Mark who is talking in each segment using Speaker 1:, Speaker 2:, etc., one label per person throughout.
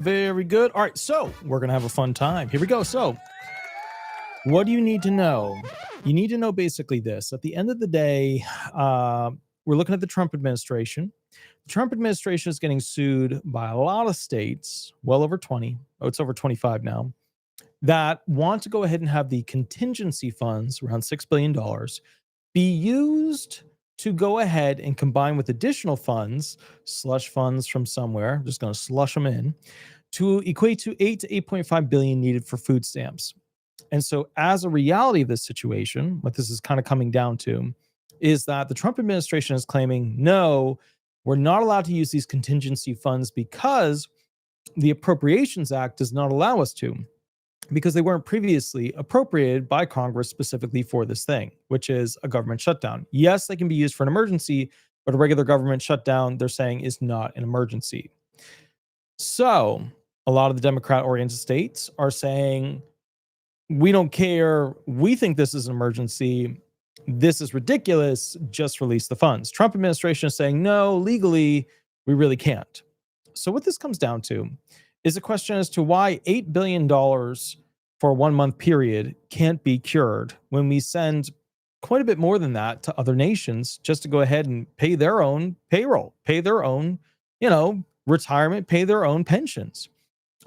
Speaker 1: Very good. All right, so we're going to have a fun time. Here we go. So, what do you need to know? You need to know basically this. At the end of the day, we're looking at the Trump administration. The Trump administration is getting sued by a lot of states, well over 20. Oh, it's over 25 now, that want to go ahead and have the contingency funds, around $6 billion, be used to go ahead and combine with additional funds, slush funds from somewhere. I'm just going to slush them in to equate to 8 to 8.5 billion needed for food stamps. And so, as a reality of this situation, what this is kind of coming down to is that the Trump administration is claiming, no, we're not allowed to use these contingency funds because the Appropriations Act does not allow us to, because they weren't previously appropriated by Congress specifically for this thing, which is a government shutdown. Yes, they can be used for an emergency, but a regular government shutdown, they're saying, is not an emergency. So, a lot of the Democrat-oriented states are saying, we don't care. We think this is an emergency. This is ridiculous. Just release the funds. Trump administration is saying, no, legally, we really can't. So what this comes down to is a question as to why $8 billion for a 1 month period can't be cured when we send quite a bit more than that to other nations just to go ahead and pay their own payroll, pay their own, retirement, pay their own pensions.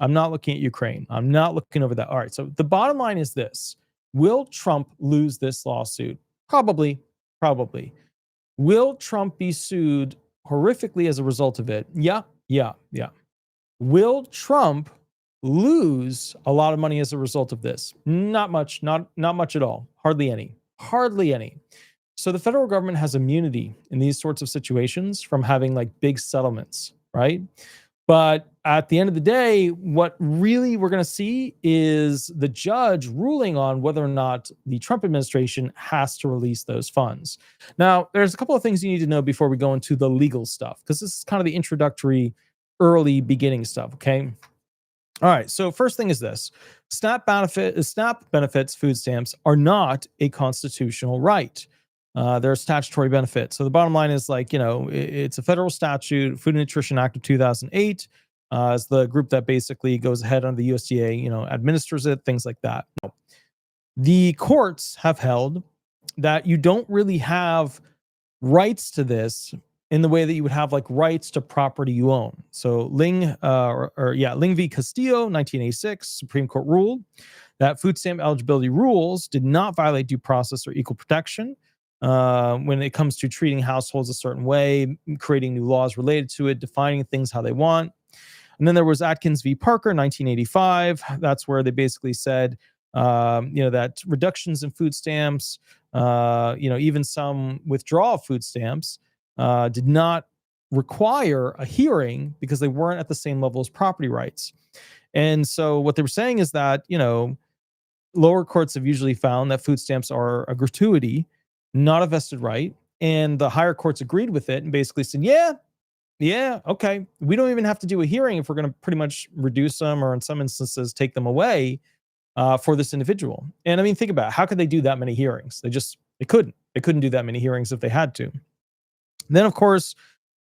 Speaker 1: I'm not looking at Ukraine. I'm not looking over that. All right. So the bottom line is this. Will Trump lose this lawsuit? Probably. Will Trump be sued horrifically as a result of it? Yeah. Will Trump lose a lot of money as a result of this? Not much. Not much at all. Hardly any. So the federal government has immunity in these sorts of situations from having like big settlements, right? But at the end of the day, what really we're going to see is the judge ruling on whether or not the Trump administration has to release those funds. Now, there's a couple of things you need to know before we go into the legal stuff, because this is kind of the introductory, early beginning stuff, okay? All right, so first thing is this. SNAP benefits, food stamps, are not a constitutional right. They're a statutory benefit. So the bottom line is it's a federal statute. Food and Nutrition Act of 2008 is the group that basically goes ahead on the USDA, administers it, things like that. The courts have held that you don't really have rights to this in the way that you would have like rights to property you own. So Ling v. Castillo, 1986, Supreme Court ruled that food stamp eligibility rules did not violate due process or equal protection when it comes to treating households a certain way, creating new laws related to it, defining things how they want. And then there was Atkins v. Parker, 1985. That's where they basically said, that reductions in food stamps, even some withdrawal of food stamps, did not require a hearing because they weren't at the same level as property rights. And so what they were saying is that, lower courts have usually found that food stamps are a gratuity, not a vested right. And the higher courts agreed with it and basically said, yeah, okay. We don't even have to do a hearing if we're going to pretty much reduce them or in some instances take them away for this individual. And I mean, think about it. How could they do that many hearings? They couldn't do that many hearings if they had to. Then, of course,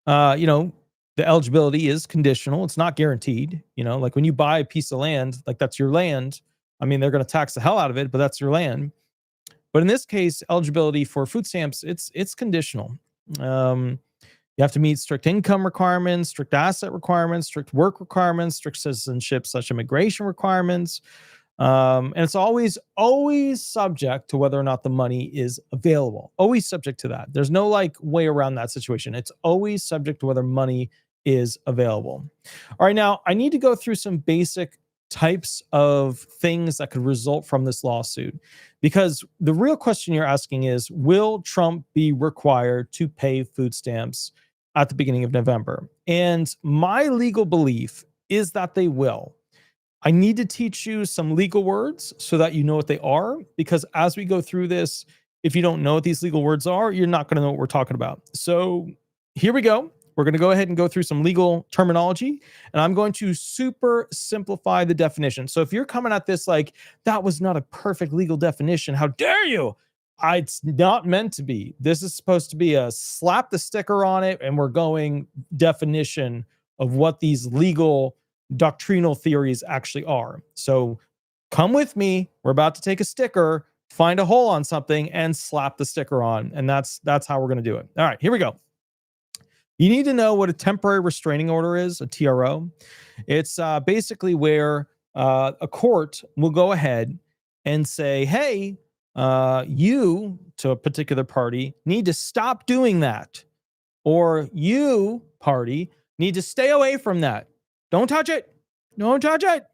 Speaker 1: the eligibility is conditional. It's not guaranteed. Like when you buy a piece of land, like that's your land. I mean, they're going to tax the hell out of it, but that's your land. But in this case, eligibility for food stamps, it's conditional. You have to meet strict income requirements, strict asset requirements, strict work requirements, strict citizenship/immigration requirements. And it's always subject to whether or not the money is available. Always subject to that. There's no way around that situation. It's always subject to whether money is available. All right, now I need to go through some basic types of things that could result from this lawsuit, because the real question you're asking is, will Trump be required to pay food stamps at the beginning of November? And my legal belief is that they will. I need to teach you some legal words so that you know what they are, because as we go through this, if you don't know what these legal words are, you're not going to know what we're talking about. So here we go. We're going to go ahead and go through some legal terminology, and I'm going to super simplify the definition. So if you're coming at this like, that was not a perfect legal definition, how dare you? It's not meant to be. This is supposed to be a slap the sticker on it, and we're going definition of what these legal doctrinal theories actually are. So come with me. We're about to take a sticker, find a hole on something, and slap the sticker on. And that's how we're going to do it. All right, here we go. You need to know what a temporary restraining order is, a TRO. It's basically where a court will go ahead and say, hey, you, to a particular party, need to stop doing that. Or you, party, need to stay away from that. Don't touch it. Don't touch it.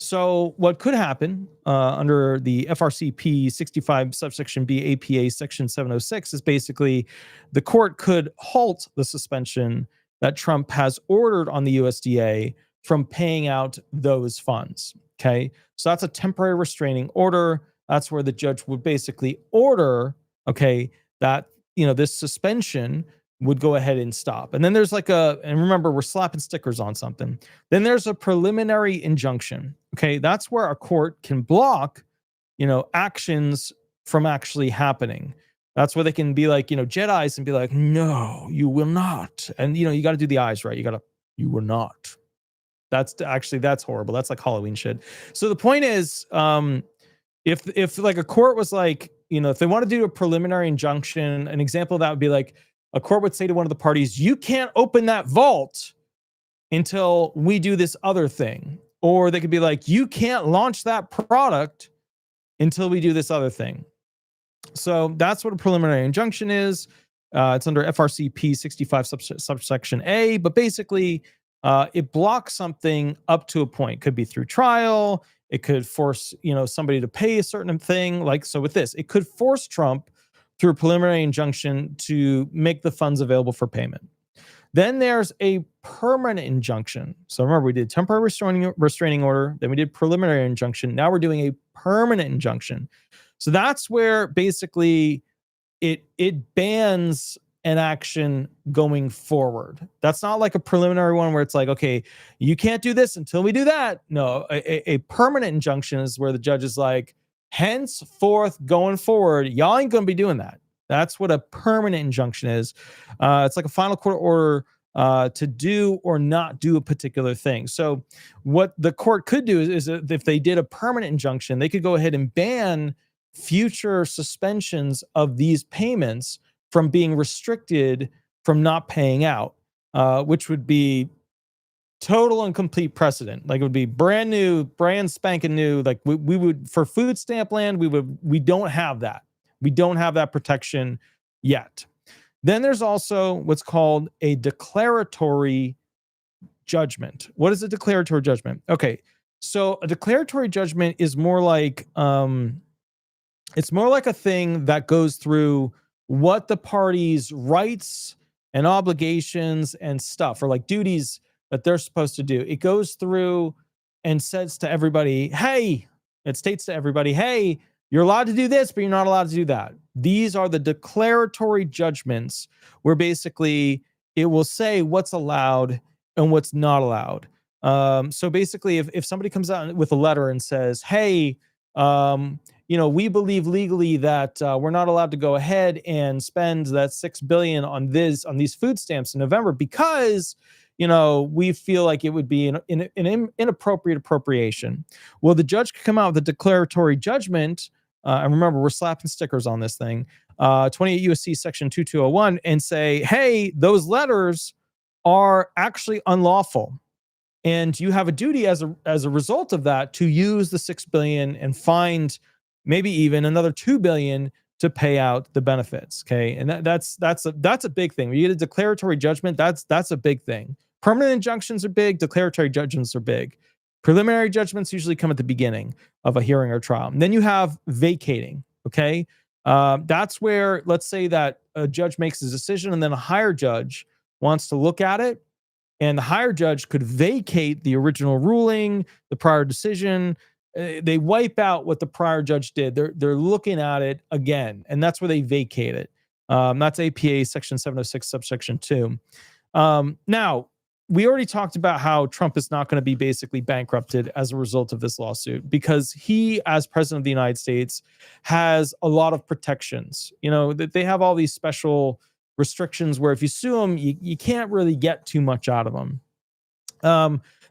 Speaker 1: So what could happen under the FRCP 65 subsection B APA section 706 is basically the court could halt the suspension that Trump has ordered on the USDA from paying out those funds. Okay. So that's a temporary restraining order. That's where the judge would basically order, okay, that, this suspension would go ahead and stop. And then there's and remember, we're slapping stickers on something. Then there's a preliminary injunction. Okay. That's where a court can block, actions from actually happening. That's where they can be like, Jedis and be like, no, you will not. And, you got to do the eyes right. You will not. That's horrible. That's like Halloween shit. So the point is, if like a court was like, if they want to do a preliminary injunction, an example of that would be like, a court would say to one of the parties, you can't open that vault until we do this other thing. Or they could be like, you can't launch that product until we do this other thing. So that's what a preliminary injunction is. It's under FRCP 65 subsection A, but basically it blocks something up to a point. Could be through trial. It could force, somebody to pay a certain thing. Like, so with this, it could force Trump through a preliminary injunction to make the funds available for payment. Then there's a permanent injunction. So remember, we did temporary restraining order, then we did preliminary injunction. Now we're doing a permanent injunction. So that's where basically it bans an action going forward. That's not like a preliminary one where it's like, okay, you can't do this until we do that. No, a permanent injunction is where the judge is like, henceforth going forward, y'all ain't going to be doing that. That's what a permanent injunction is. It's like a final court order to do or not do a particular thing. So what the court could do is if they did a permanent injunction, they could go ahead and ban future suspensions of these payments from being restricted from not paying out, which would be total and complete precedent. Like it would be brand new, brand spanking new. Like we would, for food stamp land, we don't have that. We don't have that protection yet. Then there's also what's called a declaratory judgment. What is a declaratory judgment? Okay. So a declaratory judgment is more like, it's more like a thing that goes through what the party's rights and obligations and stuff, or like duties that they're supposed to do. It goes through and says to everybody, hey, it states to everybody, hey, you're allowed to do this, but you're not allowed to do that. These are the declaratory judgments where basically it will say what's allowed and what's not allowed. So basically, if somebody comes out with a letter and says, hey, we believe legally that we're not allowed to go ahead and spend that $6 billion on these food stamps in November because we feel like it would be an inappropriate appropriation. Well, the judge could come out with a declaratory judgment. And remember, we're slapping stickers on this thing. 28 U.S.C. section 2201 and say, hey, those letters are actually unlawful. And you have a duty as a result of that to use the $6 billion and find maybe even another $2 billion to pay out the benefits. Okay. And that's a big thing. When you get a declaratory judgment, that's a big thing. Permanent injunctions are big. Declaratory judgments are big. Preliminary judgments usually come at the beginning of a hearing or trial. And then you have vacating. Okay. That's where, let's say that a judge makes his decision and then a higher judge wants to look at it. And the higher judge could vacate the original ruling, the prior decision. They wipe out what the prior judge did. They're looking at it again, and that's where they vacate it. That's APA section 706 subsection 2. Now, we already talked about how Trump is not going to be basically bankrupted as a result of this lawsuit because he, as president of the United States, has a lot of protections. That they have all these special restrictions where if you sue them, you can't really get too much out of them.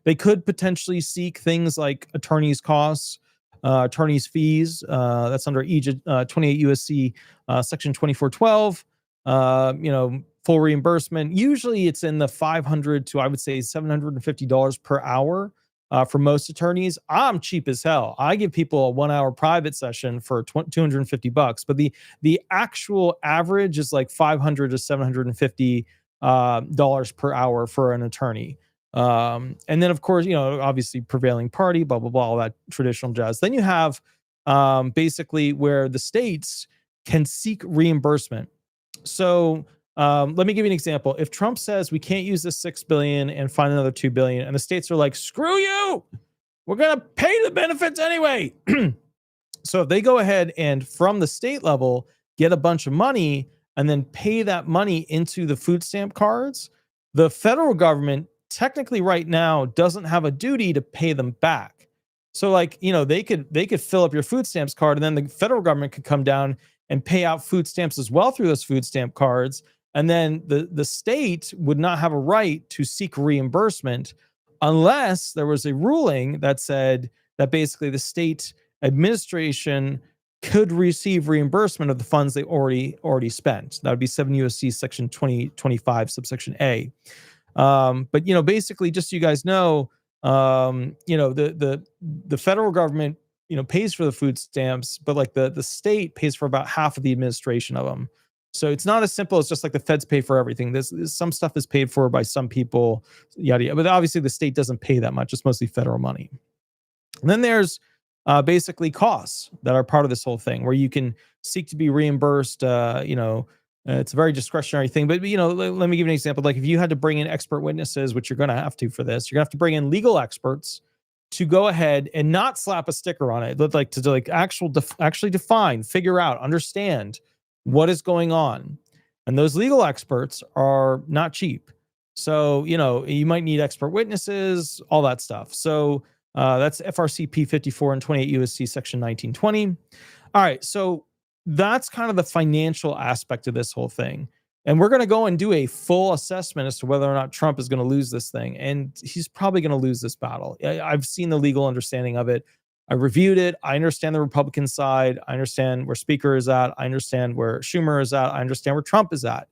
Speaker 1: They could potentially seek things like attorney's costs, attorney's fees. That's under 28 USC section 2412. Full reimbursement. Usually it's in the $500 to, I would say, $750 per hour. For most attorneys, I'm cheap as hell. I give people a 1 hour private session for $250, but the actual average is like $500 to $750 dollars per hour for an attorney. And then, of course, obviously prevailing party, blah blah blah, all that traditional jazz. Then you have basically where the states can seek reimbursement. So let me give you an example. If Trump says we can't use this $6 billion and find another $2 billion, and the states are like, screw you, we're going to pay the benefits anyway. So if they go ahead and from the state level get a bunch of money and then pay that money into the food stamp cards, the federal government technically right now doesn't have a duty to pay them back. So they could fill up your food stamps card, and then the federal government could come down and pay out food stamps as well through those food stamp cards. And then the state would not have a right to seek reimbursement unless there was a ruling that said that basically the state administration could receive reimbursement of the funds they already spent. That would be 7 USC section 2025 subsection A. But basically, just so you guys know, the federal government pays for the food stamps, but like the state pays for about half of the administration of them. So it's not as simple as just like the feds pay for everything. This some stuff is paid for by some people, yada yada. But obviously the state doesn't pay that much. It's mostly federal money. And then there's basically costs that are part of this whole thing, where you can seek to be reimbursed. It's a very discretionary thing. But let me give you an example. Like if you had to bring in expert witnesses, which you're going to have to for this, you're going to have to bring in legal experts to go ahead and not slap a sticker on it, but actually define, figure out, understand what is going on. And those legal experts are not cheap. So, you might need expert witnesses, all that stuff. So that's FRCP 54 and 28 USC section 1920. All right. So that's kind of the financial aspect of this whole thing. And we're going to go and do a full assessment as to whether or not Trump is going to lose this thing. And he's probably going to lose this battle. I've seen the legal understanding of it. I reviewed it. I understand the Republican side. I understand where Speaker is at. I understand where Schumer is at. I understand where Trump is at.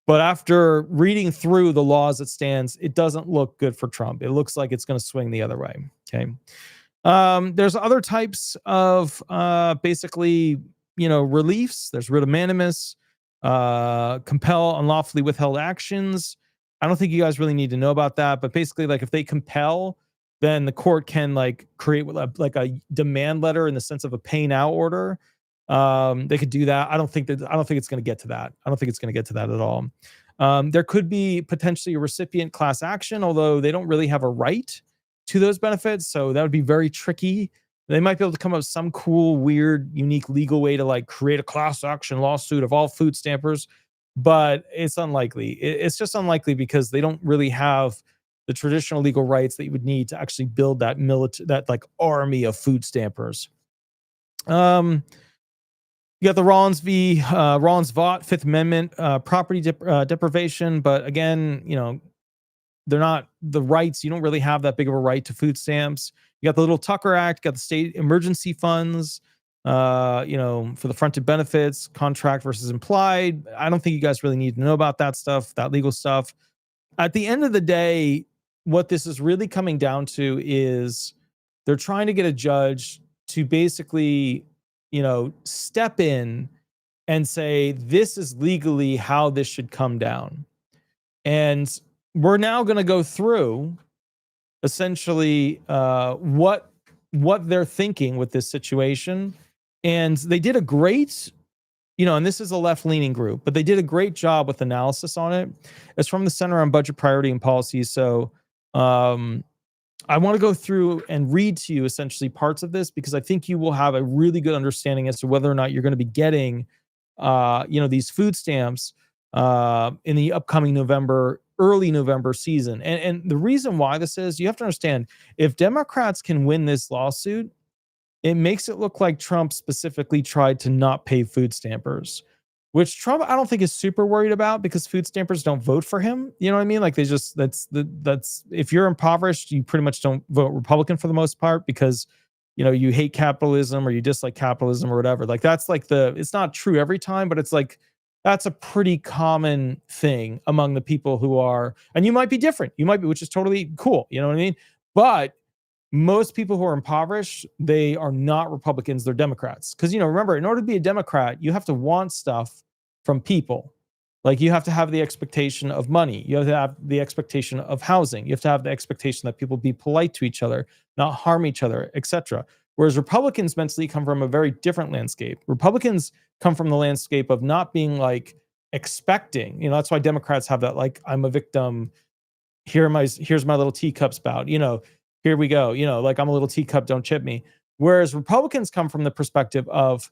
Speaker 1: But after reading through the law as it stands, it doesn't look good for Trump. It looks like it's going to swing the other way. Okay. There's other types of basically, reliefs. There's writ of mandamus, compel unlawfully withheld actions. I don't think you guys really need to know about that. But basically, like if they compel, then the court can create a demand letter in the sense of a pay now order. They could do that. I don't think it's going to get to that. I don't think it's going to get to that at all. There could be potentially a recipient class action, although they don't really have a right to those benefits. So that would be very tricky. They might be able to come up with some cool, weird, unique legal way to create a class action lawsuit of all food stampers, but it's unlikely. It's just unlikely because they don't really have the traditional legal rights that you would need to actually build that army of food stampers. You got the Rollins Vought Fifth Amendment property deprivation, but again, they're not the rights. You don't really have that big of a right to food stamps. You got the Little Tucker Act, got the state emergency funds, for the fronted benefits, contract versus implied. I don't think you guys really need to know about that stuff, that legal stuff. At the end of the day, what this is really coming down to is they're trying to get a judge to basically, step in and say, this is legally how this should come down. And we're now going to go through essentially what they're thinking with this situation. And they did a great, and this is a left-leaning group, but they did a great job with analysis on it. It's from the Center on Budget Priority and Policy. So I want to go through and read to you essentially parts of this, because I think you will have a really good understanding as to whether or not you're going to be getting, these food stamps in the upcoming early November season. And the reason why this is, you have to understand, if Democrats can win this lawsuit, it makes it look like Trump specifically tried to not pay food stampers. which Trump I don't think is super worried about because food stampers don't vote for him. You know what I mean? Like they just that's if you're impoverished, you pretty much don't vote Republican for the most part because you hate capitalism or you dislike capitalism or whatever. Like that's like it's not true every time, but it's like that's a pretty common thing among the people who are, and you might be different. You might be, which is totally cool. You know what I mean? But most people who are impoverished, they are not Republicans, they're Democrats. Because, remember, in order to be a Democrat, you have to want stuff from people. Like you have to have the expectation of money. You have to have the expectation of housing. You have to have the expectation that people be polite to each other, not harm each other, etc. Whereas Republicans mentally come from a very different landscape. Republicans come from the landscape of not being like expecting. That's why Democrats have that like I'm a victim. Here's my little teacup spout. Here we go. Like I'm a little teacup, don't chip me. Whereas Republicans come from the perspective of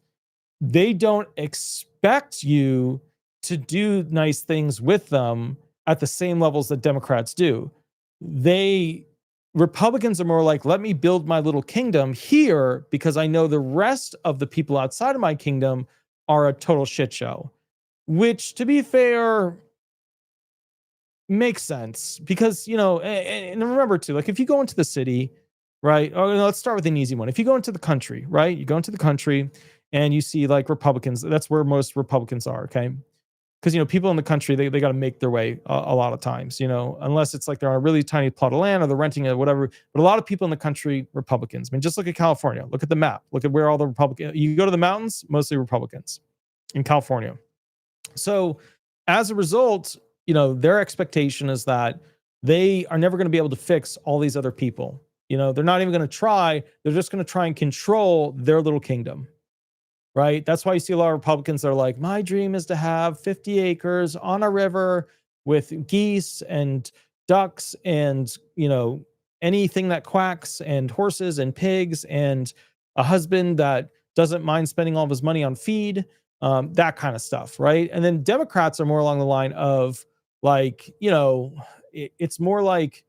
Speaker 1: they don't expect you to do nice things with them at the same levels that Democrats do. Republicans are more like, let me build my little kingdom here because I know the rest of the people outside of my kingdom are a total shit show. Which, to be fair, makes sense because, and remember too, like if you go into the city, right? Oh, let's start with an easy one. If you go into the country, right? You go into the country and you see like Republicans, that's where most Republicans are, okay? Because, people in the country, they got to make their way a lot of times, unless it's like they're on a really tiny plot of land or they're renting it, whatever. But a lot of people in the country, Republicans. I mean, just look at California. Look at the map. Look at where all the Republicans, you go to the mountains, mostly Republicans in California. So as a result, their expectation is that they are never going to be able to fix all these other people. They're not even going to try. They're just going to try and control their little kingdom. Right. That's why you see a lot of Republicans that are like, my dream is to have 50 acres on a river with geese and ducks and, anything that quacks and horses and pigs and a husband that doesn't mind spending all of his money on feed, that kind of stuff. Right. And then Democrats are more along the line of like, it's more like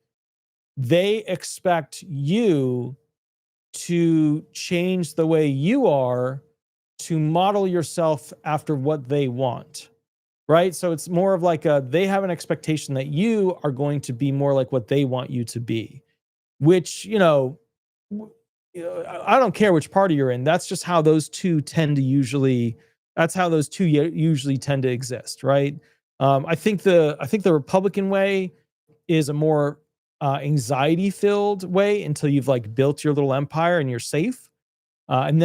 Speaker 1: they expect you to change the way you are to model yourself after what they want, right? So it's more of like they have an expectation that you are going to be more like what they want you to be, which, I don't care which party you're in. That's just how those two tend to usually tend to exist, right? I think the Republican way is a more anxiety filled way until you've like built your little empire and you're safe. And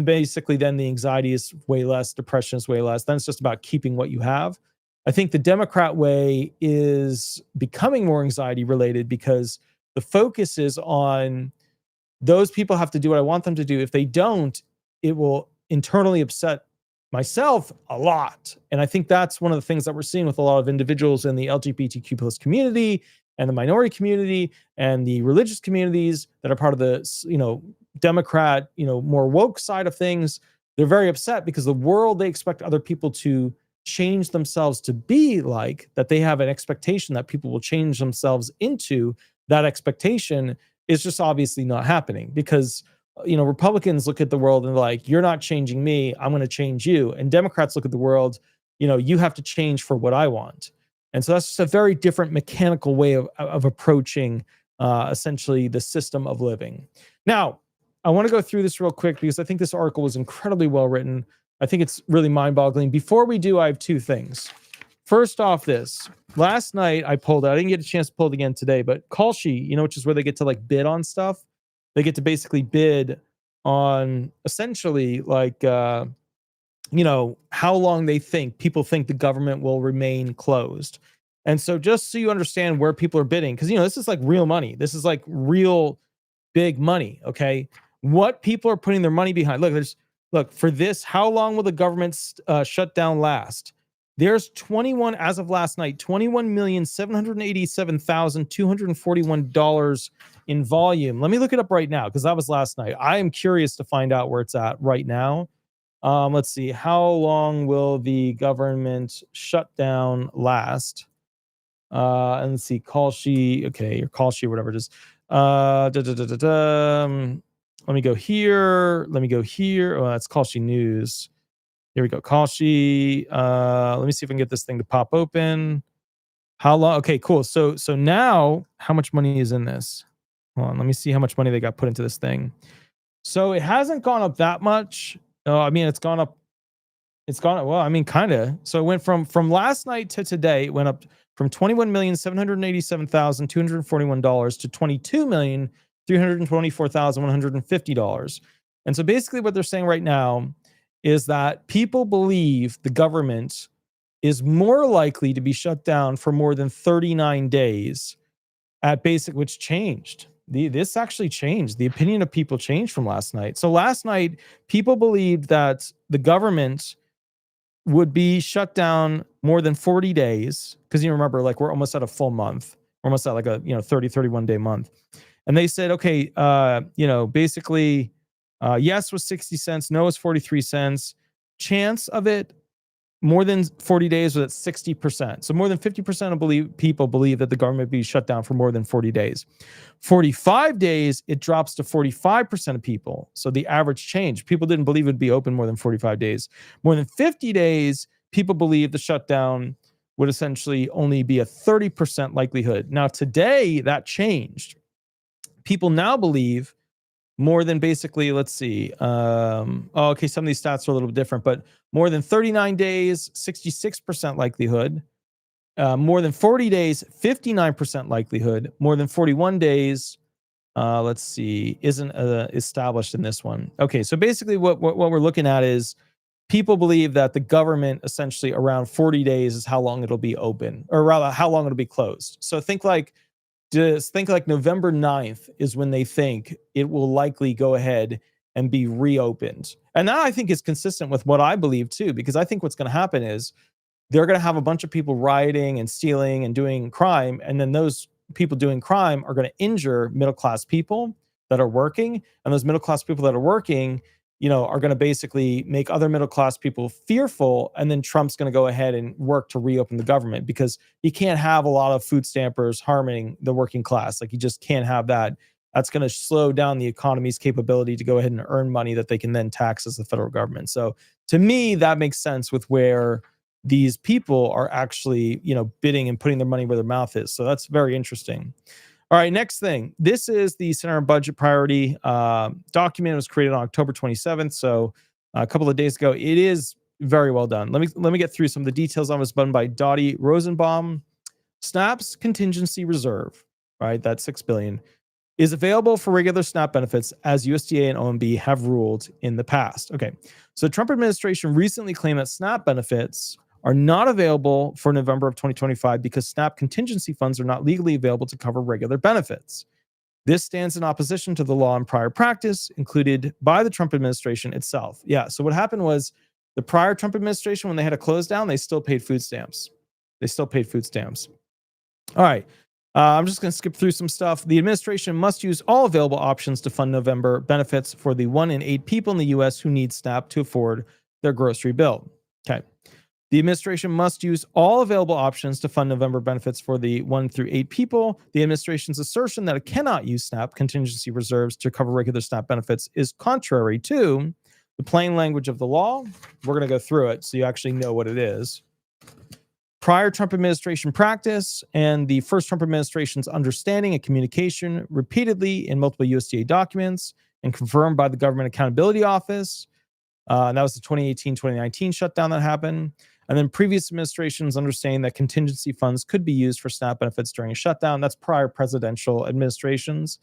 Speaker 1: basically then the anxiety is way less, depression is way less. Then it's just about keeping what you have. I think the Democrat way is becoming more anxiety related because the focus is on those people have to do what I want them to do. If they don't, it will internally upset myself a lot. And I think that's one of the things that we're seeing with a lot of individuals in the LGBTQ plus community and the minority community and the religious communities that are part of the, Democrat, more woke side of things. They're very upset because the world they expect other people to change themselves to be like, that they have an expectation that people will change themselves into, that expectation is just obviously not happening because, Republicans look at the world and like, you're not changing me, I'm going to change you. And Democrats look at the world, you have to change for what I want. And so that's just a very different mechanical way of approaching essentially the system of living. Now, I want to go through this real quick because I think this article was incredibly well written. I think it's really mind-boggling. Before we do, I have two things. First off, this. Last night I pulled out, I didn't get a chance to pull it again today, but Call Sheet, which is where they get to like bid on stuff. They get to basically bid on essentially like, how long people think the government will remain closed. And so just so you understand where people are bidding, because, this is like real money. This is like real big money. Okay. What people are putting their money behind. Look, for this, how long will the government shutdown last? There's 21, as of last night, $21,787,241 in volume. Let me look it up right now because that was last night. I am curious to find out where it's at right now. Let's see. How long will the government shutdown last? And let's see. Call Sheet. Okay, or Call Sheet, whatever it is. Let me go here. Oh, that's Call Sheet News. Here we go. Call sheet. Let me see if I can get this thing to pop open. How long? Okay, cool. So now how much money is in this? Hold on, let me see how much money they got put into this thing. So it hasn't gone up that much. I mean, it's gone up. It's gone up. Well, I mean, kind of. So it went from last night to today. It went up from $21,787,241 to $22,324,150. And so basically, what they're saying right now is that people believe the government is more likely to be shut down for more than 39 days at basic, which changed. This actually changed. The opinion of people changed from last night. So last night, people believed that the government would be shut down more than 40 days. Because you remember, like, we're almost at a full month. We're almost at like a 30, 31 day month. And they said, okay, basically, yes was 60 cents, no was 43 cents. Chance of it more than 40 days was at 60%. So more than 50% of people believe that the government be shut down for more than 40 days. 45 days, it drops to 45% of people. So the average change. People didn't believe it would be open more than 45 days. More than 50 days, people believe the shutdown would essentially only be a 30% likelihood. Now, today, that changed. People now believe more than basically, let's see. Okay, some of these stats are a little bit different, but more than 39 days, 66% likelihood. More than 40 days, 59% likelihood. More than 41 days, let's see, isn't established in this one. Okay, so basically what we're looking at is people believe that the government essentially around 40 days is how long it'll be open, or rather how long it'll be closed. So think like November 9th is when they think it will likely go ahead and be reopened. And that, I think, is consistent with what I believe too, because I think what's going to happen is they're going to have a bunch of people rioting and stealing and doing crime. And then those people doing crime are going to injure middle-class people that are working. And those middle-class people that are working, are going to basically make other middle-class people fearful. And then Trump's going to go ahead and work to reopen the government, because he can't have a lot of food stampers harming the working class. Like, he just can't have that. That's going to slow down the economy's capability to go ahead and earn money that they can then tax as the federal government. So to me, that makes sense with where these people are actually, bidding and putting their money where their mouth is. So that's very interesting. All right, next thing. This is the Senate Budget Priority document. It was created on October 27th, so a couple of days ago. It is very well done. Let me get through some of the details on this. Done by Dottie Rosenbaum. SNAP's contingency reserve, right? That's $6 billion, is available for regular SNAP benefits, as USDA and OMB have ruled in the past. Okay, so the Trump administration recently claimed that SNAP benefits are not available for November of 2025 because SNAP contingency funds are not legally available to cover regular benefits. This stands in opposition to the law and prior practice included by the Trump administration itself. Yeah, so what happened was the prior Trump administration, when they had a close down, they still paid food stamps. All right, I'm just going to skip through some stuff. The administration must use all available options to fund November benefits for the 1 in 8 people in the U.S. who need SNAP to afford their grocery bill. Okay. The administration must use all available options to fund November benefits for the 1 through 8 people. The administration's assertion that it cannot use SNAP contingency reserves to cover regular SNAP benefits is contrary to the plain language of the law. We're going to go through it so you actually know what it is. Prior Trump administration practice and the first Trump administration's understanding and communication repeatedly in multiple USDA documents and confirmed by the Government Accountability Office. And that was the 2018-2019 shutdown that happened. And then previous administrations understanding that contingency funds could be used for SNAP benefits during a shutdown. That's prior presidential administrations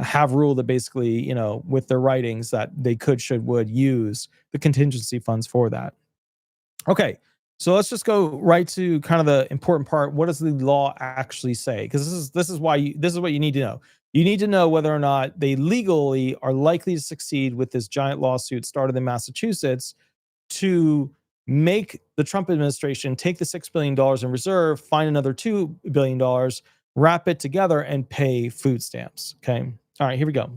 Speaker 1: have ruled that basically, with their writings, that they could, should, would use the contingency funds for that. Okay, so let's just go right to kind of the important part. What does the law actually say? Because this is what you need to know. You need to know whether or not they legally are likely to succeed with this giant lawsuit started in Massachusetts to make the Trump administration take the $6 billion in reserve, find another $2 billion, wrap it together, and pay food stamps. Okay. All right, here we go.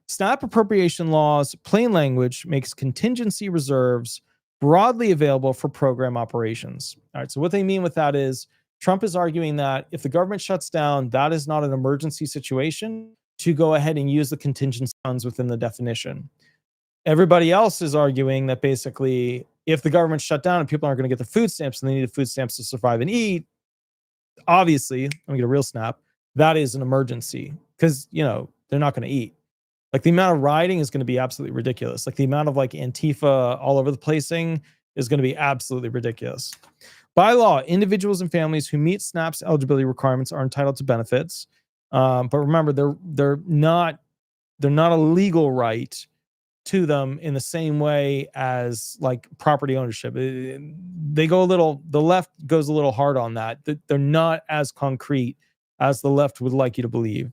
Speaker 1: SNAP appropriation laws, plain language, makes contingency reserves broadly available for program operations. All right, so what they mean with that is Trump is arguing that if the government shuts down, that is not an emergency situation to go ahead and use the contingency funds within the definition. Everybody else is arguing that basically if the government's shut down and people aren't going to get the food stamps and they need the food stamps to survive and eat, obviously, let me get a real snap, that is an emergency because, they're not going to eat. Like the amount of rioting is going to be absolutely ridiculous. Like the amount of like Antifa all over the placing is going to be absolutely ridiculous. By law, individuals and families who meet SNAP's eligibility requirements are entitled to benefits. But remember, they're not a legal right to them in the same way as like property ownership. The left goes a little hard on that. They're not as concrete as the left would like you to believe.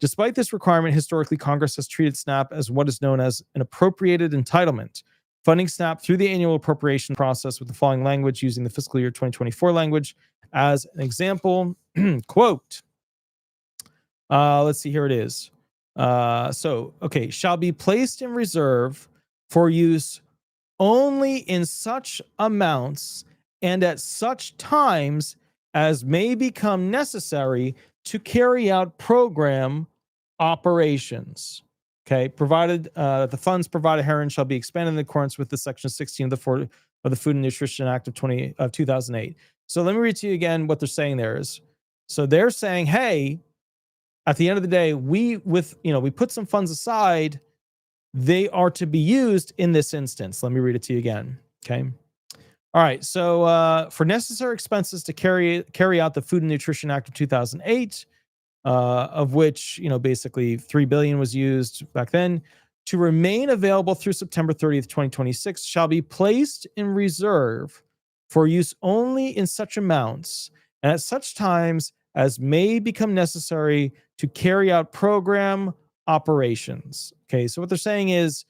Speaker 1: Despite this requirement, historically, Congress has treated SNAP as what is known as an appropriated entitlement, funding SNAP through the annual appropriation process with the following language using the fiscal year 2024 language as an example. Quote, let's see, here it is. Shall be placed in reserve for use only in such amounts and at such times as may become necessary to carry out program operations. Okay, provided the funds provided herein shall be expended in accordance with the Section 16 of the Food and Nutrition Act of 2008. So let me read to you again what they're saying there is. So they're saying, hey, at the end of the day, we put some funds aside. They are to be used in this instance. Let me read it to you again. Okay. All right. So for necessary expenses to carry out the Food and Nutrition Act of 2008, of which, basically $3 billion was used back then, to remain available through September 30th, 2026, shall be placed in reserve for use only in such amounts and at such times as may become necessary to carry out program operations. Okay, so what they're saying is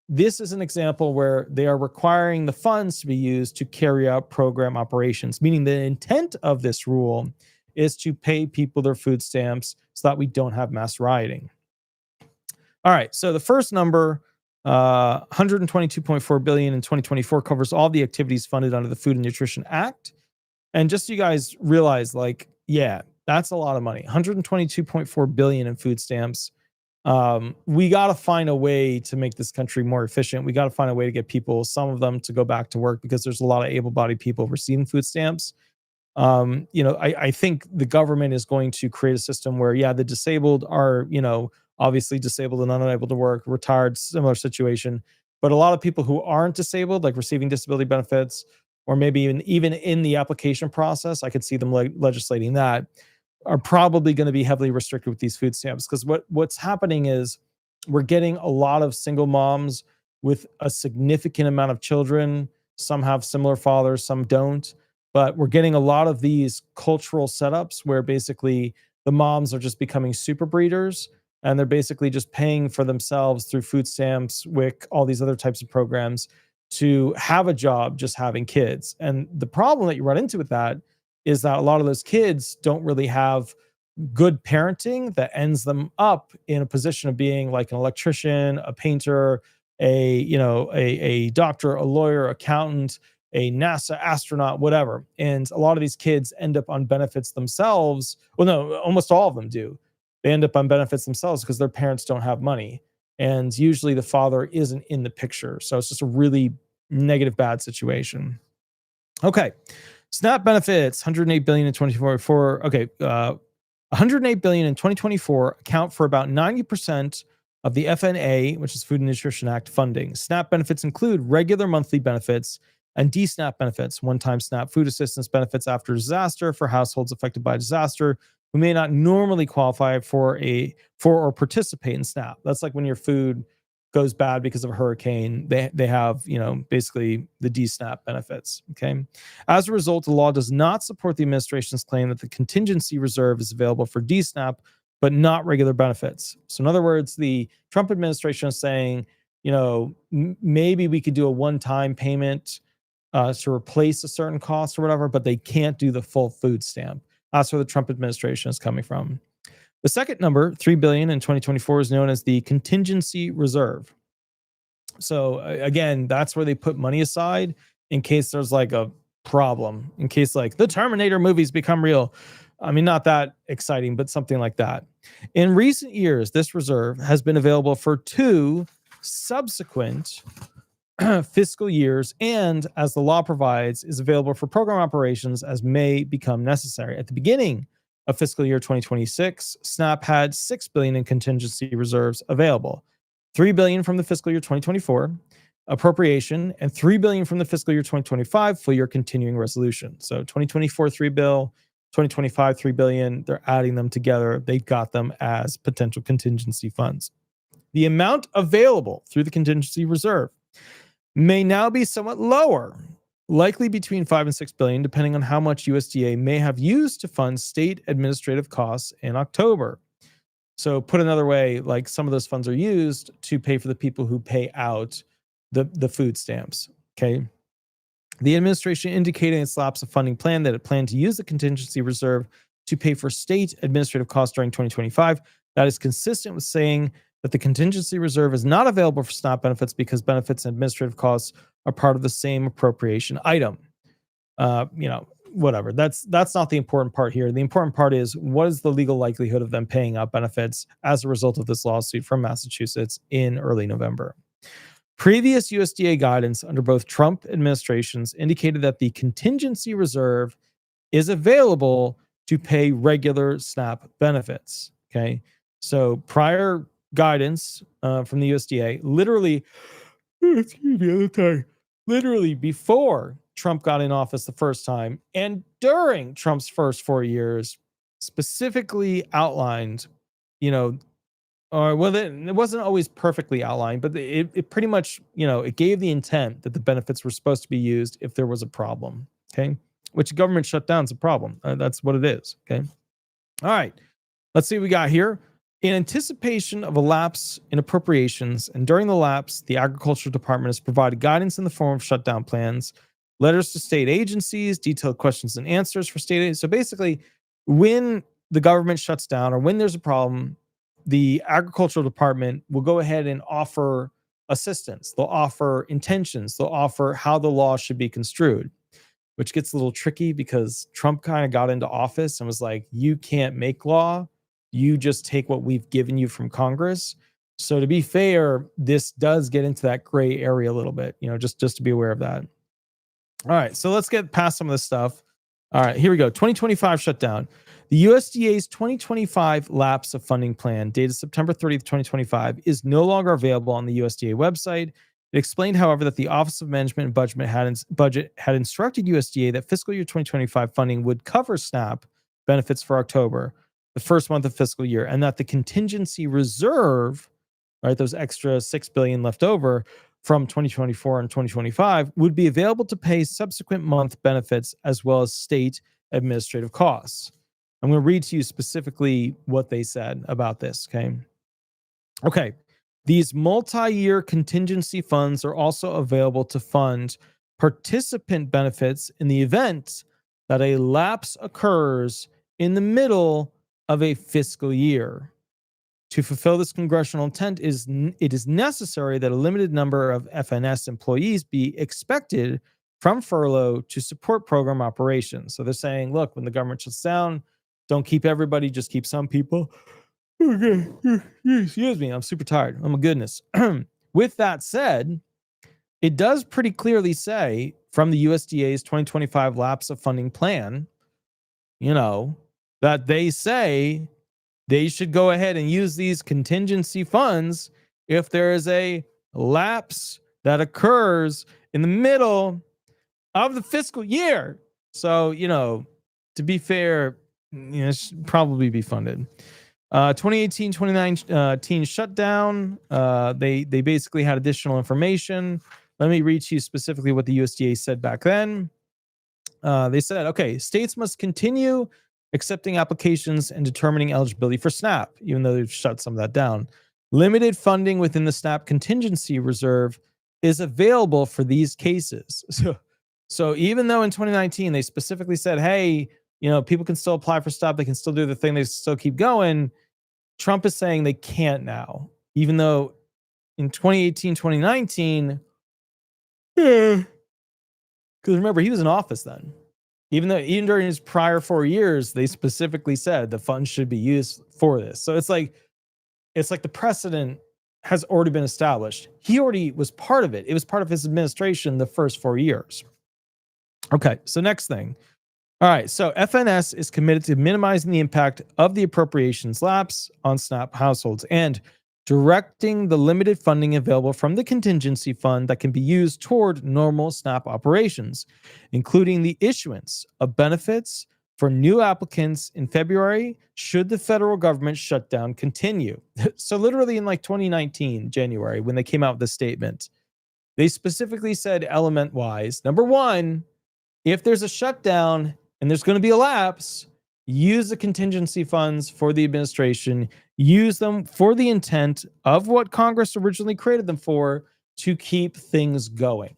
Speaker 1: this is an example where they are requiring the funds to be used to carry out program operations, meaning the intent of this rule is to pay people their food stamps so that we don't have mass rioting. All right, so the first number, 122.4 billion in 2024, covers all the activities funded under the Food and Nutrition Act. And just so you guys realize, like, yeah, that's a lot of money. 122.4 billion in food stamps. We got to find a way to make this country more efficient. We got to find a way to get people, some of them, to go back to work because there's a lot of able-bodied people receiving food stamps. I think the government is going to create a system where, yeah, the disabled are, obviously disabled and unable to work, retired, similar situation. But a lot of people who aren't disabled, like receiving disability benefits, or maybe even in the application process, I could see them legislating that, are probably going to be heavily restricted with these food stamps. Because what's happening is we're getting a lot of single moms with a significant amount of children. Some have similar fathers, some don't. But we're getting a lot of these cultural setups where basically the moms are just becoming super breeders, and they're basically just paying for themselves through food stamps, WIC, all these other types of programs to have a job just having kids. And the problem that you run into with that is that a lot of those kids don't really have good parenting that ends them up in a position of being like an electrician, a painter, a doctor, a lawyer, accountant, a NASA astronaut, whatever. And a lot of these kids end up on benefits themselves. Well, no, almost all of them do. They end up on benefits themselves because their parents don't have money. And usually the father isn't in the picture. So it's just a really negative, bad situation. Okay. SNAP benefits, 108 billion in 2024. Okay. 108 billion in 2024 account for about 90% of the FNA, which is Food and Nutrition Act funding. SNAP benefits include regular monthly benefits and DSNAP benefits, one-time SNAP food assistance benefits after disaster for households affected by disaster who may not normally qualify for or participate in SNAP. That's like when your food goes bad because of a hurricane, they have, basically the DSNAP benefits. Okay. As a result, the law does not support the administration's claim that the contingency reserve is available for DSNAP, but not regular benefits. So in other words, the Trump administration is saying, maybe we could do a one-time payment to replace a certain cost or whatever, but they can't do the full food stamp. That's where the Trump administration is coming from. The second number, 3 billion in 2024, is known as the contingency reserve. So again, that's where they put money aside in case there's like a problem, in case like the Terminator movies become real. I mean, not that exciting, but something like that. In recent years, this reserve has been available for 2 subsequent fiscal years and, as the law provides, is available for program operations as may become necessary. At the beginning of fiscal year 2026, SNAP had $6 billion in contingency reserves available, $3 billion from the fiscal year 2024 appropriation and $3 billion from the fiscal year 2025 full year continuing resolution. So 2024 $3 billion, 2025 $3 billion, they're adding them together. They got them as potential contingency funds. The amount available through the contingency reserve may now be somewhat lower, likely between 5 and 6 billion, depending on how much USDA may have used to fund state administrative costs in October. So put another way, like some of those funds are used to pay for the people who pay out the food stamps. Okay. The administration indicated in its lapse of funding plan that it planned to use the contingency reserve to pay for state administrative costs during 2025. That is consistent with saying that the contingency reserve is not available for SNAP benefits because benefits and administrative costs are part of the same appropriation item. Whatever. That's not the important part here. The important part is, what is the legal likelihood of them paying out benefits as a result of this lawsuit from Massachusetts in early November? Previous USDA guidance under both Trump administrations indicated that the contingency reserve is available to pay regular SNAP benefits. Okay. So prior guidance from the USDA, literally before Trump got in office the first time and during Trump's first 4 years, specifically outlined, it wasn't always perfectly outlined, but it pretty much, it gave the intent that the benefits were supposed to be used if there was a problem. Okay. Which government shutdown is a problem. That's what it is. Okay. All right. Let's see what we got here. In anticipation of a lapse in appropriations and during the lapse, the Agriculture Department has provided guidance in the form of shutdown plans, letters to state agencies, detailed questions and answers for state agencies. So basically, when the government shuts down or when there's a problem, the Agricultural Department will go ahead and offer assistance. They'll offer intentions. They'll offer how the law should be construed, which gets a little tricky because Trump kind of got into office and was like, you can't make law. You just take what we've given you from Congress. So to be fair, this does get into that gray area a little bit, just to be aware of that. All right, so let's get past some of this stuff. All right, here we go. 2025 shutdown. The USDA's 2025 lapse of funding plan, dated September 30th, 2025, is no longer available on the USDA website. It explained, however, that the Office of Management and Budget had instructed USDA that fiscal year 2025 funding would cover SNAP benefits for October, the first month of fiscal year, and that the contingency reserve, right, those extra $6 billion left over from 2024 and 2025, would be available to pay subsequent month benefits as well as state administrative costs. I'm going to read to you specifically what they said about this, okay? Okay. These multi-year contingency funds are also available to fund participant benefits in the event that a lapse occurs in the middle of a fiscal year. To fulfill this congressional intent, it is necessary that a limited number of FNS employees be expected from furlough to support program operations. So they're saying, look, when the government shuts down, don't keep everybody, just keep some people. Okay. Excuse me, I'm super tired. Oh my goodness. With that said, it does pretty clearly say from the USDA's 2025 lapse of funding plan, that they say they should go ahead and use these contingency funds if there is a lapse that occurs in the middle of the fiscal year. So, to be fair, it should probably be funded. 2018-2019 shutdown. They basically had additional information. Let me read to you specifically what the USDA said back then. They said, okay, states must continue accepting applications and determining eligibility for SNAP, even though they've shut some of that down. Limited funding within the SNAP contingency reserve is available for these cases. So even though in 2019 they specifically said, hey, people can still apply for SNAP, they can still do the thing, they still keep going, Trump is saying they can't now, even though in 2018, 2019, because remember, he was in office then. Even during his prior 4 years, they specifically said the funds should be used for this. So it's like the precedent has already been established. He already was part of it. It was part of his administration the first 4 years. Okay, so next thing. All right, so FNS is committed to minimizing the impact of the appropriations lapse on SNAP households and directing the limited funding available from the contingency fund that can be used toward normal SNAP operations, including the issuance of benefits for new applicants in February should the federal government shutdown continue. So literally in like 2019, January, when they came out with the statement, they specifically said element-wise, number one, if there's a shutdown and there's going to be a lapse, use the contingency funds for the administration, use them for the intent of what Congress originally created them for, to keep things going.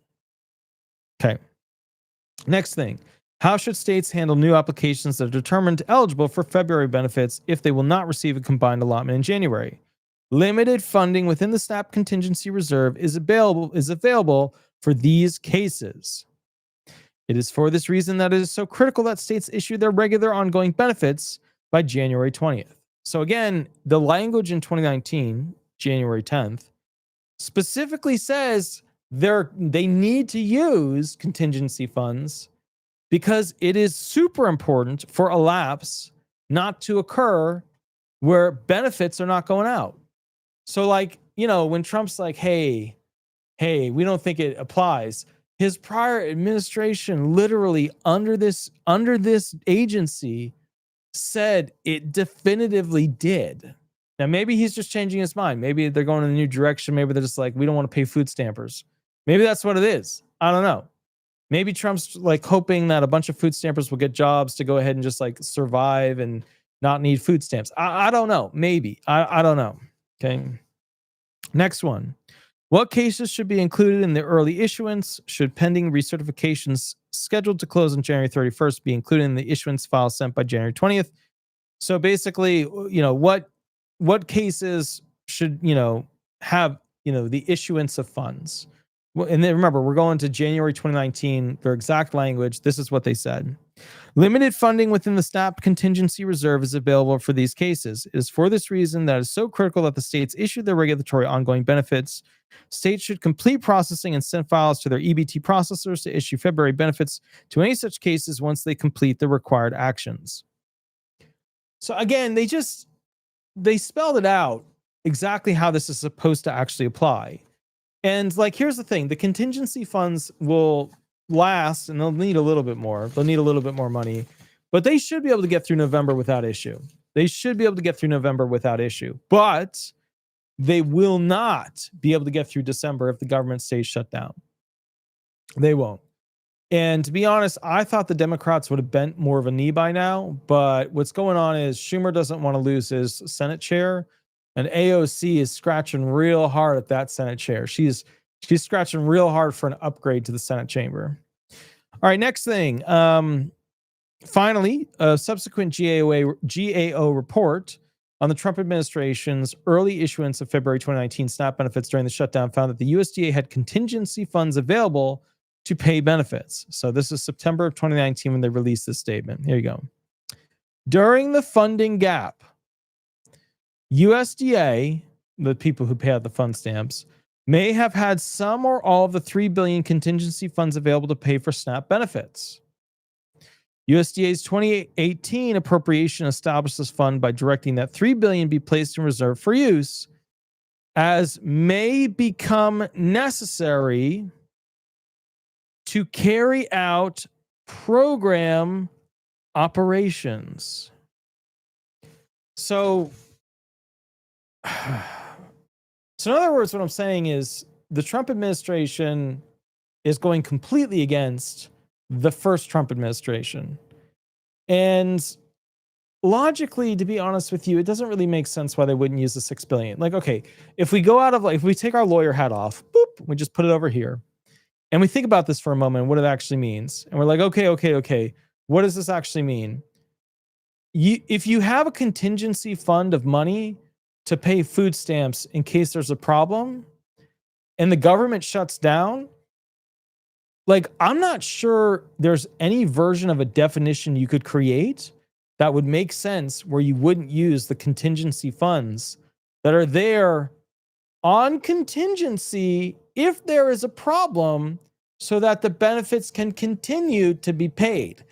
Speaker 1: Okay. Next thing. How should states handle new applications that are determined eligible for February benefits if they will not receive a combined allotment in January? Limited funding within the SNAP contingency reserve is available for these cases. It is for this reason that it is so critical that states issue their regular ongoing benefits by January 20th. So again, the language in 2019, January 10th, specifically says they need to use contingency funds because it is super important for a lapse not to occur where benefits are not going out. So like, when Trump's like, hey, we don't think it applies. His prior administration literally under this agency said it definitively did. Now, maybe he's just changing his mind. Maybe they're going in a new direction. Maybe they're just like, we don't want to pay food stampers. Maybe that's what it is. I don't know. Maybe Trump's like hoping that a bunch of food stampers will get jobs to go ahead and just like survive and not need food stamps. I don't know. Maybe. I don't know. Okay. Next one. What cases should be included in the early issuance? Should pending recertifications scheduled to close on January 31st be included in the issuance file sent by January 20th? So basically, what cases should, have, the issuance of funds? Well, and then remember, we're going to January 2019, their exact language. This is what they said. Limited funding within the SNAP contingency reserve is available for these cases. It is for this reason that it is so critical that the states issue their regulatory ongoing benefits. States should complete processing and send files to their EBT processors to issue February benefits to any such cases once they complete the required actions. So again, they spelled it out exactly how this is supposed to actually apply. And like, here's the thing, the contingency funds will last and they'll need a little bit more. They'll need a little bit more money, but they should be able to get through November without issue. But they will not be able to get through December if the government stays shut down. They won't. And to be honest, I thought the Democrats would have bent more of a knee by now, but what's going on is Schumer doesn't want to lose his Senate chair. And AOC is scratching real hard at that Senate chair. She's scratching real hard for an upgrade to the Senate chamber. All right, next thing. Finally, a subsequent GAO report on the Trump administration's early issuance of February 2019 SNAP benefits during the shutdown found that the USDA had contingency funds available to pay benefits. So this is September of 2019 when they released this statement. Here you go. During the funding gap, USDA, the people who pay out the fund stamps, may have had some or all of the $3 billion contingency funds available to pay for SNAP benefits. USDA's 2018 appropriation established this fund by directing that $3 billion be placed in reserve for use as may become necessary to carry out program operations. So in other words, what I'm saying is the Trump administration is going completely against the first Trump administration. And logically, to be honest with you, it doesn't really make sense why they wouldn't use the $6 billion. Like, okay, if we go out of if we take our lawyer hat off, boop, we just put it over here. And we think about this for a moment, what it actually means. And we're like, okay. What does this actually mean? If you have a contingency fund of money to pay food stamps in case there's a problem and the government shuts down, like, I'm not sure there's any version of a definition you could create that would make sense where you wouldn't use the contingency funds that are there on contingency if there is a problem so that the benefits can continue to be paid.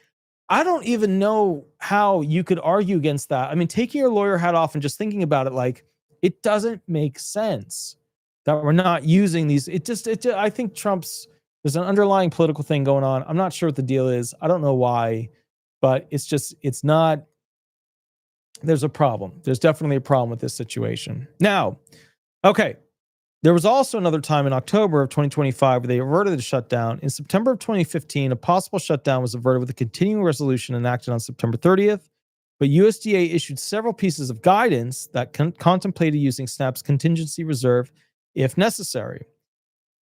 Speaker 1: I don't even know how you could argue against that. I mean, taking your lawyer hat off and just thinking about it, like, it doesn't make sense that we're not using these. I think there's an underlying political thing going on. I'm not sure what the deal is. I don't know why, but it's not, there's a problem. There's definitely a problem with this situation. Now, okay. There was also another time in October of 2025 where they averted the shutdown. In September of 2015, a possible shutdown was averted with a continuing resolution enacted on September 30th, but USDA issued several pieces of guidance that contemplated using SNAP's contingency reserve if necessary.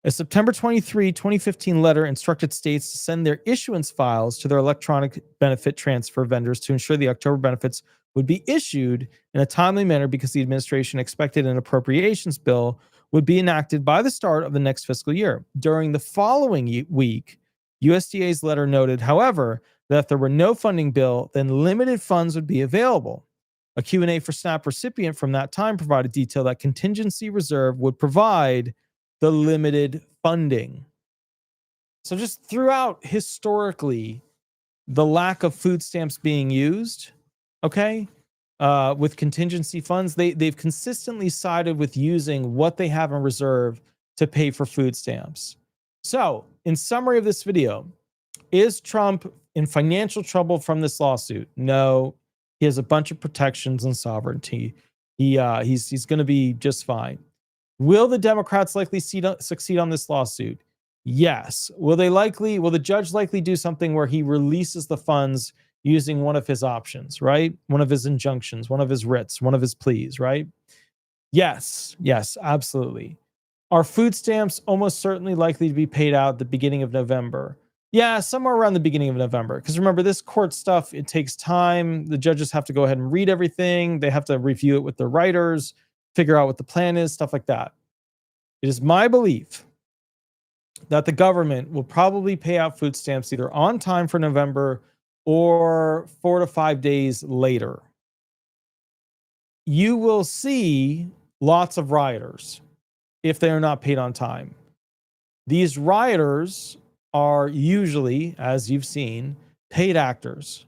Speaker 1: A September 23, 2015 letter instructed states to send their issuance files to their electronic benefit transfer vendors to ensure the October benefits would be issued in a timely manner because the administration expected an appropriations bill would be enacted by the start of the next fiscal year. During the following week, USDA's letter noted, however, that if there were no funding bill, then limited funds would be available. A Q&A for SNAP recipient from that time provided detail that contingency reserve would provide the limited funding. So just throughout historically, the lack of food stamps being used, okay, with contingency funds, they've consistently sided with using what they have in reserve to pay for food stamps. So, in summary of this video, is Trump in financial trouble from this lawsuit? No, he has a bunch of protections and sovereignty. He's going to be just fine. Will the Democrats likely succeed on this lawsuit? Yes. Will the judge likely do something where he releases the funds using one of his options, right? One of his injunctions, one of his writs, one of his pleas, right? Yes, absolutely. Are food stamps almost certainly likely to be paid out at the beginning of November? Yeah, somewhere around the beginning of November. Because remember, this court stuff, it takes time. The judges have to go ahead and read everything. They have to review it with the writers, figure out what the plan is, stuff like that. It is my belief that the government will probably pay out food stamps either on time for November or 4 to 5 days later. You will see lots of rioters if they are not paid on time. These rioters are usually, as you've seen, paid actors.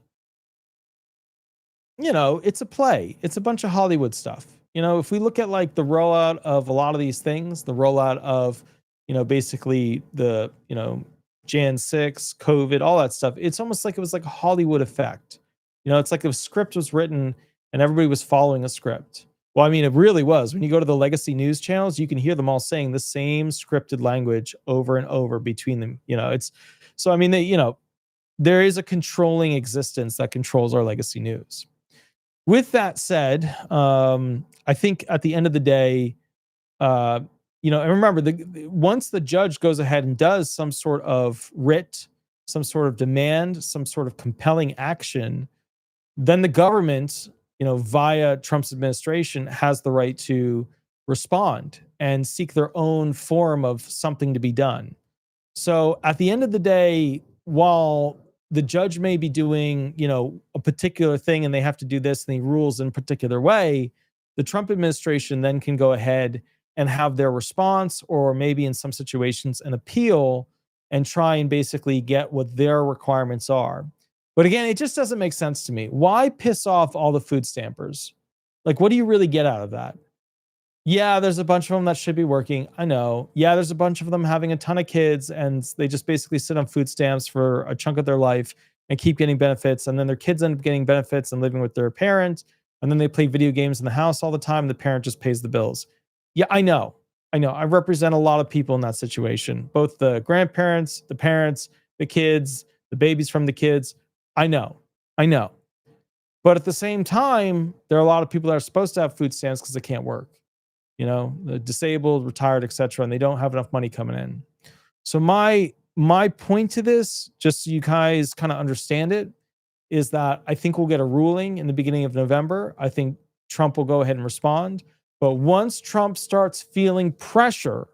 Speaker 1: You know, it's a play. It's a bunch of Hollywood stuff. You know, if we look at like the rollout of a lot of these things, the rollout of, basically the, Jan 6, COVID, all that stuff, it's almost like it was like a Hollywood effect. It's like a script was written and everybody was following a script. Well, I mean, it really was. When you go to the legacy news channels, you can hear them all saying the same scripted language over and over between them. So, I mean, there is a controlling existence that controls our legacy news. With that said, I think at the end of the day, and remember, once the judge goes ahead and does some sort of writ, some sort of demand, some sort of compelling action, then the government, via Trump's administration, has the right to respond and seek their own form of something to be done. So at the end of the day, while the judge may be doing, a particular thing and they have to do this and he rules in a particular way, the Trump administration then can go ahead and have their response, or maybe in some situations an appeal, and try and basically get what their requirements are. But again, it just doesn't make sense to me. Why piss off all the food stampers? Like, what do you really get out of that? Yeah, there's a bunch of them that should be working. I know. Yeah, there's a bunch of them having a ton of kids and they just basically sit on food stamps for a chunk of their life and keep getting benefits. And then their kids end up getting benefits and living with their parent. And then they play video games in the house all the time. The parent just pays the bills. Yeah, I know. I represent a lot of people in that situation, both the grandparents, the parents, the kids, the babies from the kids. I know. But at the same time, there are a lot of people that are supposed to have food stamps because they can't work. The disabled, retired, etc., and they don't have enough money coming in. So my point to this, just so you guys kind of understand it, is that I think we'll get a ruling in the beginning of November. I think Trump will go ahead and respond. But once Trump starts feeling pressure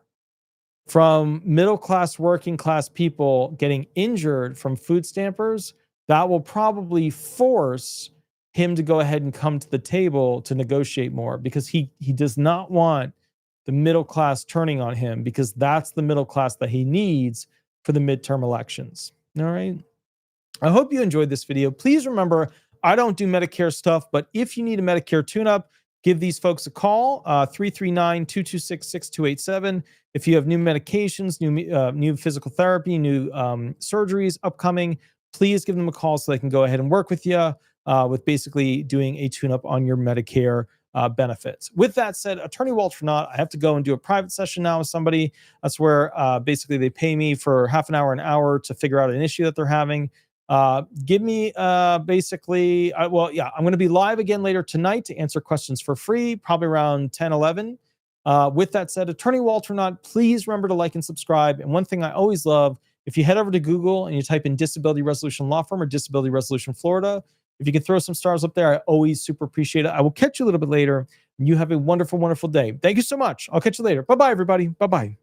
Speaker 1: from middle-class, working-class people getting injured from food stampers, that will probably force him to go ahead and come to the table to negotiate more, because he does not want the middle class turning on him, because that's the middle class that he needs for the midterm elections. All right. I hope you enjoyed this video. Please remember, I don't do Medicare stuff, but if you need a Medicare tune-up, give these folks a call, 339-226-6287. If you have new medications, new physical therapy, new surgeries upcoming, please give them a call so they can go ahead and work with you with basically doing a tune-up on your Medicare benefits. With that said, Attorney Walter Hnot, I have to go and do a private session now with somebody. That's where basically they pay me for half an hour to figure out an issue that they're having. Give me basically, I'm going to be live again later tonight to answer questions for free, probably around 10, 11. With that said, Attorney Walter Hnot, please remember to like and subscribe. And one thing I always love, if you head over to Google and you type in Disability Resolution Law Firm or Disability Resolution Florida, if you can throw some stars up there, I always super appreciate it. I will catch you a little bit later. You have a wonderful, wonderful day. Thank you so much. I'll catch you later. Bye-bye, everybody. Bye-bye.